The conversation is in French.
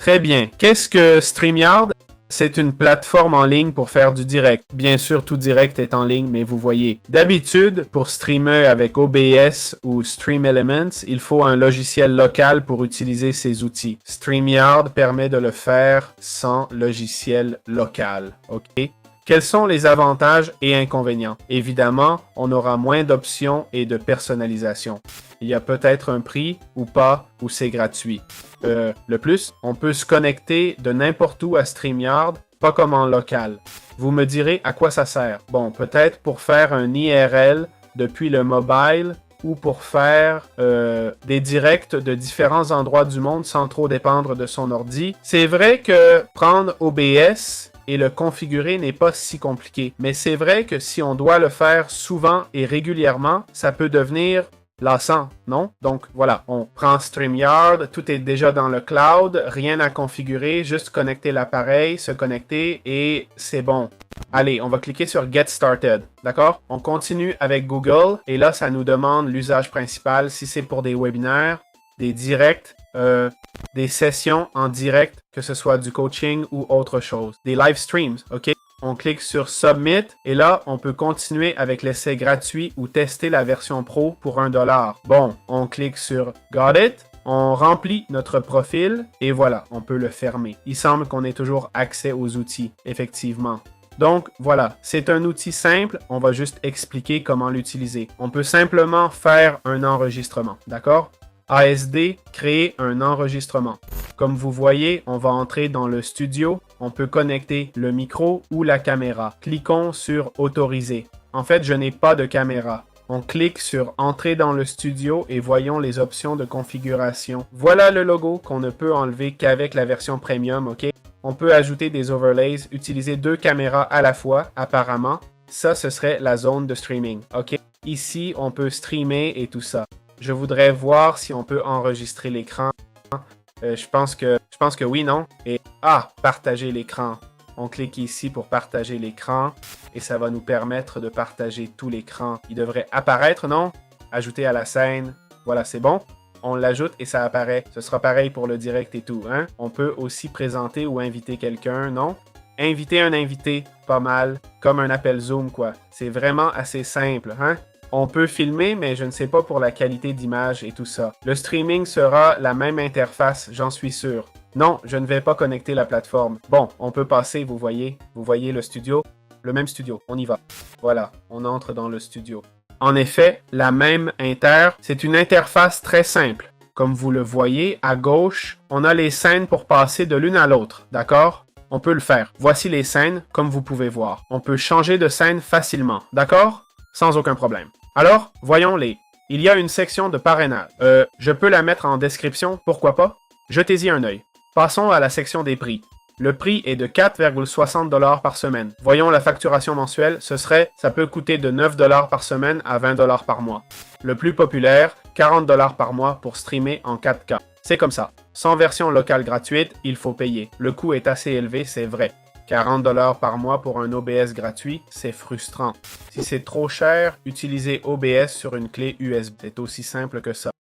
Très bien. Qu'est-ce que StreamYard? C'est une plateforme en ligne pour faire du direct. Bien sûr, tout direct est en ligne, mais vous voyez. D'habitude, pour streamer avec OBS ou Stream Elements, il faut un logiciel local pour utiliser ces outils. StreamYard permet de le faire sans logiciel local. OK? Quels sont les avantages et inconvénients? Évidemment, on aura moins d'options et de personnalisation. Il y a peut-être un prix ou pas, ou c'est gratuit. Le plus, on peut se connecter de n'importe où à StreamYard, pas comme en local. Vous me direz à quoi ça sert? Bon, peut-être pour faire un IRL depuis le mobile ou pour faire des directs de différents endroits du monde sans trop dépendre de son ordi. C'est vrai que prendre OBS et le configurer n'est pas si compliqué. Mais c'est vrai que si on doit le faire souvent et régulièrement, ça peut devenir lassant, non? Donc voilà, on prend StreamYard, tout est déjà dans le cloud, rien à configurer, juste connecter l'appareil, se connecter et c'est bon. Allez, on va cliquer sur Get Started, d'accord? On continue avec Google et là, ça nous demande l'usage principal, si c'est pour des webinaires, des directs, des sessions en direct, que ce soit du coaching ou autre chose. Des live streams, OK? On clique sur Submit et là, on peut continuer avec l'essai gratuit ou tester la version pro pour $1. Bon, on clique sur Got it. On remplit notre profil et voilà, on peut le fermer. Il semble qu'on ait toujours accès aux outils, effectivement. Donc voilà, c'est un outil simple, on va juste expliquer comment l'utiliser. On peut simplement faire un enregistrement, d'accord? ASD, créer un enregistrement. Comme vous voyez, on va entrer dans le studio. On peut connecter le micro ou la caméra. Cliquons sur Autoriser. En fait, je n'ai pas de caméra. On clique sur Entrer dans le studio et voyons les options de configuration. Voilà le logo qu'on ne peut enlever qu'avec la version Premium, OK? On peut ajouter des overlays, utiliser 2 caméras à la fois, apparemment. Ça, ce serait la zone de streaming, OK? Ici, on peut streamer et tout ça. Je voudrais voir si on peut enregistrer l'écran. Je pense que oui, non? Et partager l'écran. On clique ici pour partager l'écran et ça va nous permettre de partager tout l'écran. Il devrait apparaître, non? Ajouter à la scène. Voilà, c'est bon. On l'ajoute et ça apparaît. Ce sera pareil pour le direct et tout, hein? On peut aussi présenter ou inviter quelqu'un, non? Inviter un invité, pas mal. Comme un appel Zoom, quoi. C'est vraiment assez simple, hein? On peut filmer, mais je ne sais pas pour la qualité d'image et tout ça. Le streaming sera la même interface, j'en suis sûr. Non, je ne vais pas connecter la plateforme. Bon, on peut passer, vous voyez. Vous voyez le studio? Le même studio, on y va. Voilà, on entre dans le studio. En effet, la même c'est une interface très simple. Comme vous le voyez, à gauche, on a les scènes pour passer de l'une à l'autre, d'accord? On peut le faire. Voici les scènes, comme vous pouvez voir. On peut changer de scène facilement, d'accord? Sans aucun problème. Alors, voyons-les. Il y a une section de parrainage. Je peux la mettre en description, pourquoi pas? Jetez-y un œil. Passons à la section des prix. Le prix est de 4,60$ par semaine. Voyons la facturation mensuelle, ça peut coûter de 9$ par semaine à 20$ par mois. Le plus populaire, 40$ par mois pour streamer en 4K. C'est comme ça. Sans version locale gratuite, il faut payer. Le coût est assez élevé, c'est vrai. 40$ par mois pour un OBS gratuit, c'est frustrant. Si c'est trop cher, utilisez OBS sur une clé USB. C'est aussi simple que ça.